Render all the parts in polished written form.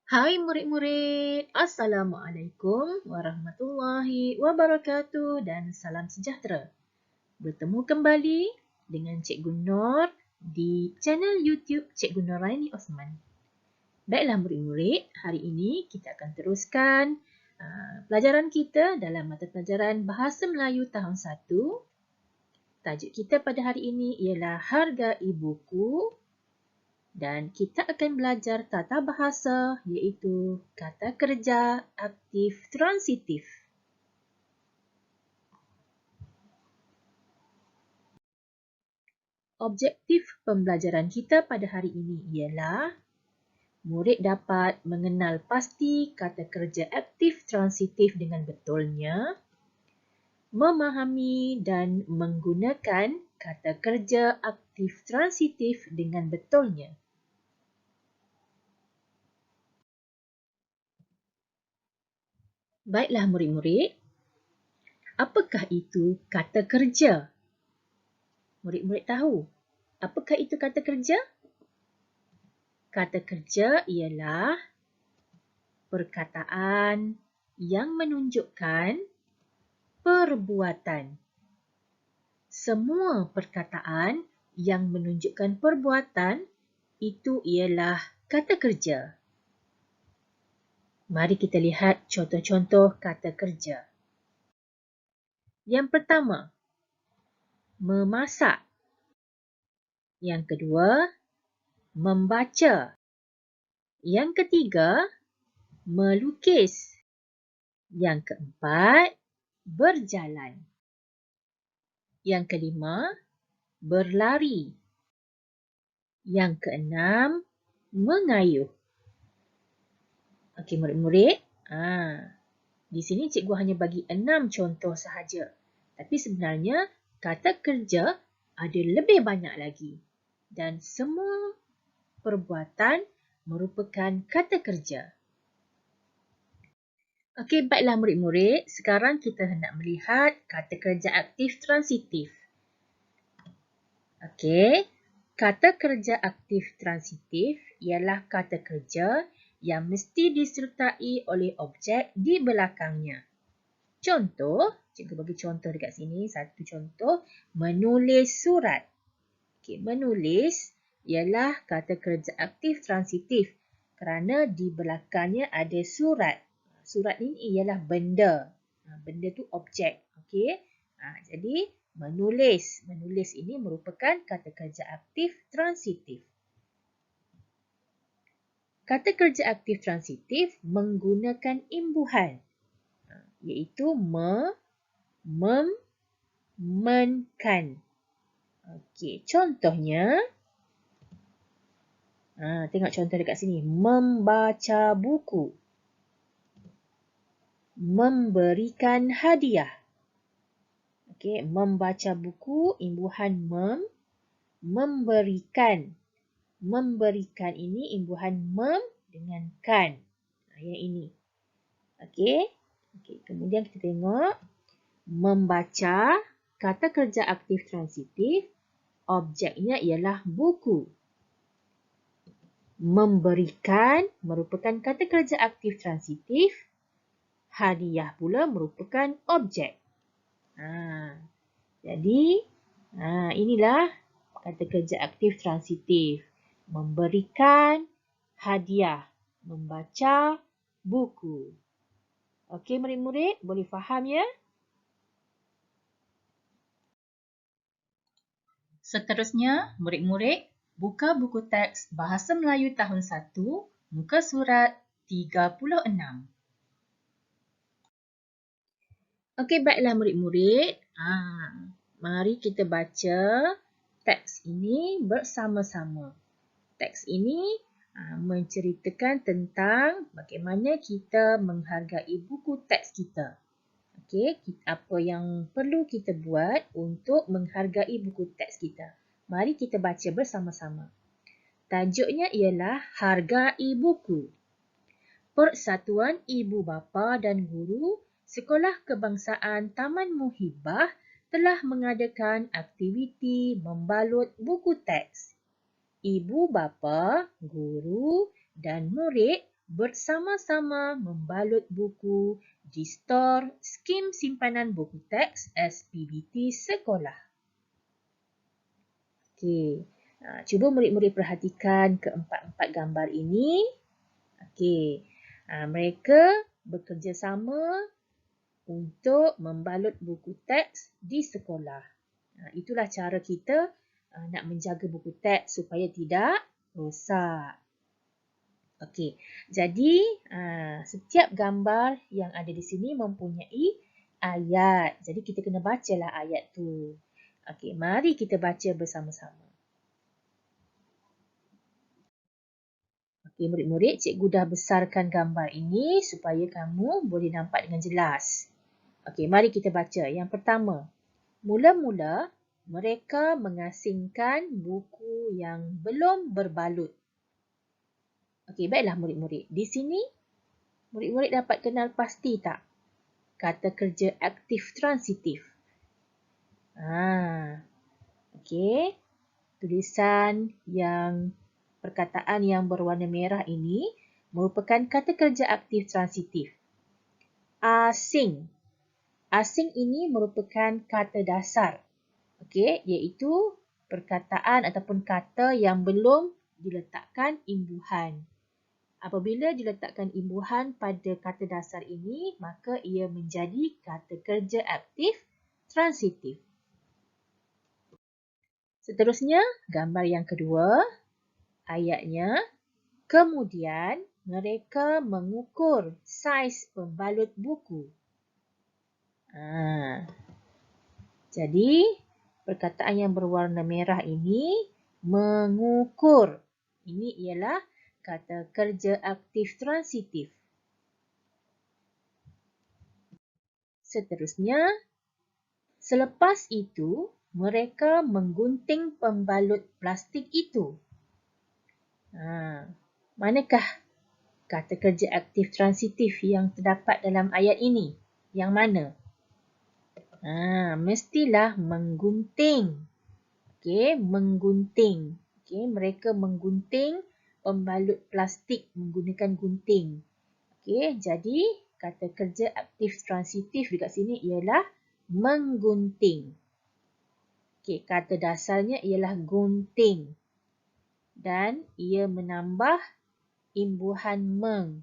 Hai murid-murid, Assalamualaikum warahmatullahi wabarakatuh dan salam sejahtera. Bertemu kembali dengan Cikgu Nur di channel YouTube Cikgu Nuraini Osman. Baiklah murid-murid, hari ini kita akan teruskan pelajaran kita dalam mata pelajaran Bahasa Melayu tahun 1. Tajuk kita pada hari ini ialah Hargai Buku. Dan kita akan belajar tata bahasa iaitu kata kerja aktif transitif. Objektif pembelajaran kita pada hari ini ialah murid dapat mengenal pasti kata kerja aktif transitif dengan betulnya, memahami dan menggunakan kata kerja aktif transitif dengan betulnya. Baiklah murid-murid, apakah itu kata kerja? Murid-murid tahu, apakah itu kata kerja? Kata kerja ialah perkataan yang menunjukkan perbuatan. Semua perkataan yang menunjukkan perbuatan itu ialah kata kerja. Mari kita lihat contoh-contoh kata kerja. Yang pertama, memasak. Yang kedua, membaca. Yang ketiga, melukis. Yang keempat, berjalan. Yang kelima, berlari. Yang keenam, mengayuh. Okey murid-murid, di sini cikgu hanya bagi 6 contoh sahaja. Tapi sebenarnya kata kerja ada lebih banyak lagi. Dan semua perbuatan merupakan kata kerja. Okey, baiklah murid-murid. Sekarang kita hendak melihat kata kerja aktif transitif. Okey, kata kerja aktif transitif ialah kata kerja yang mesti disertai oleh objek di belakangnya. Contoh, cikgu bagi contoh dekat sini. Satu contoh, menulis surat. Okey, menulis ialah kata kerja aktif transitif kerana di belakangnya ada surat. Surat ini ialah benda. Benda tu objek. Okey. Jadi menulis. Menulis ini merupakan kata kerja aktif transitif. Kata kerja aktif transitif menggunakan imbuhan. Iaitu mem, men, kan. Okey, contohnya tengok contoh dekat sini. Membaca buku. Memberikan hadiah. Okey, membaca buku, imbuhan mem. Memberikan. Memberikan ini imbuhan mem dengan kan. Yang ini. Okey. Kemudian kita tengok. Membaca, kata kerja aktif transitif. Objeknya ialah buku. Memberikan merupakan kata kerja aktif transitif. Hadiah pula merupakan objek. Jadi, inilah kata kerja aktif transitif. Memberikan hadiah. Membaca buku. Okey murid-murid, boleh faham ya? Seterusnya, murid-murid buka buku teks Bahasa Melayu tahun 1, muka surat 36. Okey, baiklah murid-murid. Mari kita baca teks ini bersama-sama. Teks ini menceritakan tentang bagaimana kita menghargai buku teks kita. Okey, apa yang perlu kita buat untuk menghargai buku teks kita. Mari kita baca bersama-sama. Tajuknya ialah Hargai Buku. Persatuan Ibu Bapa dan Guru Sekolah Kebangsaan Taman Muhibah telah mengadakan aktiviti membalut buku teks. Ibu bapa, guru dan murid bersama-sama membalut buku di stor Skim Simpanan Buku Teks SPBT Sekolah. Okey, cuba murid-murid perhatikan keempat-empat gambar ini. Okey, mereka bekerjasama untuk membalut buku teks di sekolah. Itulah cara kita nak menjaga buku teks supaya tidak rosak. Okey, jadi setiap gambar yang ada di sini mempunyai ayat. Jadi kita kena bacalah ayat tu. Okey, mari kita baca bersama-sama. Okey, murid-murid, cikgu dah besarkan gambar ini supaya kamu boleh nampak dengan jelas. Okey, mari kita baca. Yang pertama, mula-mula mereka mengasingkan buku yang belum berbalut. Okey, baiklah murid-murid. Di sini, murid-murid dapat kenal pasti tak kata kerja aktif transitif? Okey. Tulisan yang perkataan yang berwarna merah ini merupakan kata kerja aktif transitif. Asing. Asing ini merupakan kata dasar. Okey, iaitu perkataan ataupun kata yang belum diletakkan imbuhan. Apabila diletakkan imbuhan pada kata dasar ini, maka ia menjadi kata kerja aktif transitif. Seterusnya, gambar yang kedua, ayatnya, kemudian mereka mengukur saiz pembalut buku. Jadi, perkataan yang berwarna merah ini mengukur. Ini ialah kata kerja aktif transitif. Seterusnya, selepas itu mereka menggunting pembalut plastik itu. Manakah kata kerja aktif transitif yang terdapat dalam ayat ini? Yang mana? Mestilah menggunting. Okey, menggunting. Okey, mereka menggunting pembalut plastik menggunakan gunting. Okey, jadi kata kerja aktif transitif dekat sini ialah menggunting. Okey, kata dasarnya ialah gunting. Dan ia menambah imbuhan meng.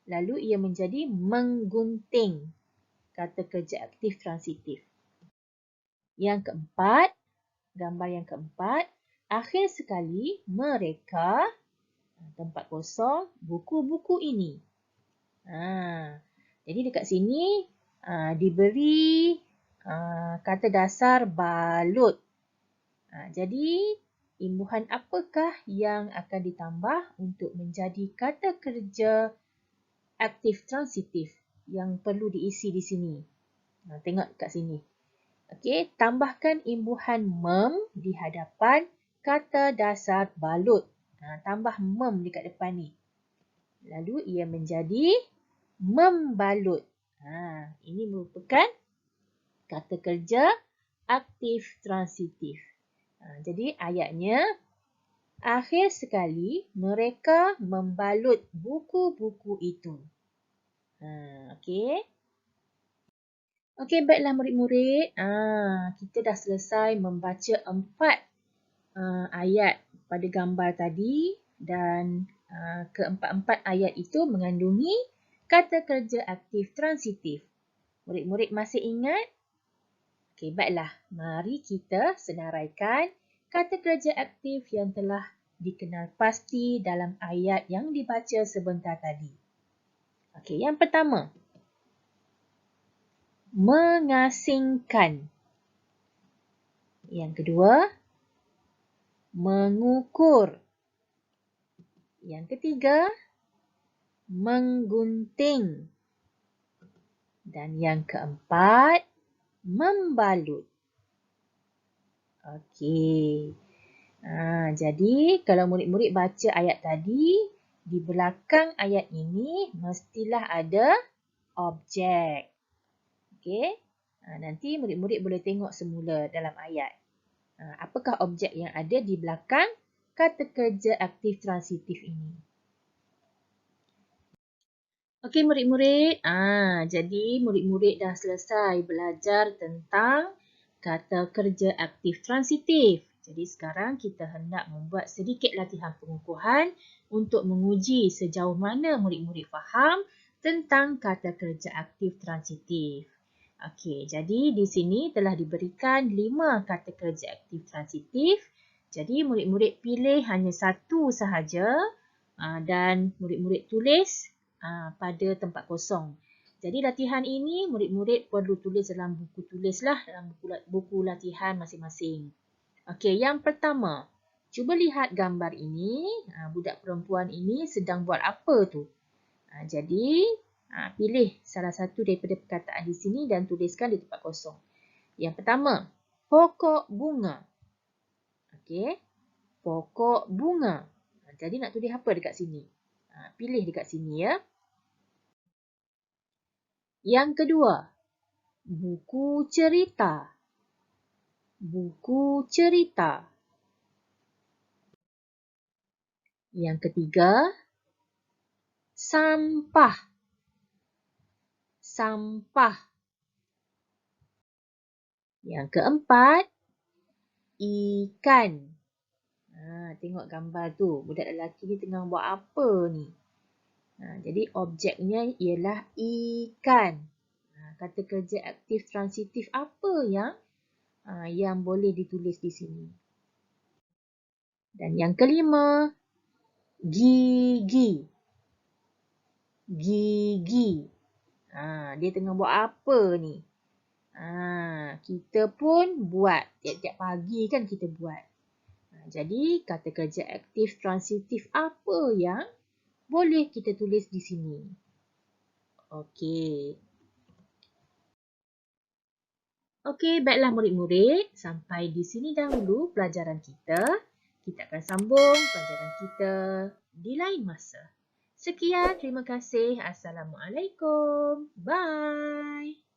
Lalu ia menjadi menggunting. Kata kerja aktif transitif. Yang keempat, gambar yang keempat, akhir sekali mereka, tempat kosong, buku-buku ini. Jadi dekat sini diberi kata dasar balut. Jadi imbuhan apakah yang akan ditambah untuk menjadi kata kerja aktif transitif yang perlu diisi di sini? Tengok kat sini. Okey, tambahkan imbuhan mem di hadapan kata dasar balut. Tambah mem dekat depan ni. Lalu ia menjadi membalut. Ini merupakan kata kerja aktif transitif. Jadi ayatnya, akhir sekali mereka membalut buku-buku itu. Okey. Okey, baiklah murid-murid. Kita dah selesai membaca 4 ayat pada gambar tadi dan keempat-empat ayat itu mengandungi kata kerja aktif transitif. Murid-murid masih ingat? Okey, baiklah. Mari kita senaraikan kata kerja aktif yang telah dikenal pasti dalam ayat yang dibaca sebentar tadi. Okey, yang pertama. Mengasingkan. Yang kedua, mengukur. Yang ketiga, menggunting. Dan yang keempat, membalut. Okey. Jadi, kalau murid-murid baca ayat tadi, di belakang ayat ini mestilah ada objek. Okey. Nanti murid-murid boleh tengok semula dalam ayat. Apakah objek yang ada di belakang kata kerja aktif transitif ini? Okey murid-murid, jadi murid-murid dah selesai belajar tentang kata kerja aktif transitif. Jadi sekarang kita hendak membuat sedikit latihan pengukuhan untuk menguji sejauh mana murid-murid faham tentang kata kerja aktif transitif. Okey, jadi di sini telah diberikan 5 kata kerja aktif transitif. Jadi murid-murid pilih hanya satu sahaja dan murid-murid tulis pada tempat kosong. Jadi latihan ini murid-murid perlu tulis dalam buku tulislah, dalam buku latihan masing-masing. Okey, yang pertama, cuba lihat gambar ini. Budak perempuan ini sedang buat apa tu? Jadi, pilih salah satu daripada perkataan di sini dan tuliskan di tempat kosong. Yang pertama, pokok bunga. Okey, pokok bunga. Jadi nak tulis apa dekat sini? Pilih dekat sini ya. Yang kedua, buku cerita. Buku cerita. Yang ketiga, sampah. Sampah. Yang keempat, ikan. Tengok gambar tu. Budak lelaki ni tengah buat apa ni? Jadi objeknya ialah ikan. Kata kerja aktif transitif apa yang boleh ditulis di sini? Dan yang kelima, gigi. Gigi. Dia tengah buat apa ni? Kita pun buat. Tiap-tiap pagi kan kita buat. Jadi kata kerja aktif transitif apa yang boleh kita tulis di sini? Okey. Okey, baiklah murid-murid. Sampai di sini dahulu pelajaran kita. Kita akan sambung pelajaran kita di lain masa. Sekian, terima kasih. Assalamualaikum. Bye.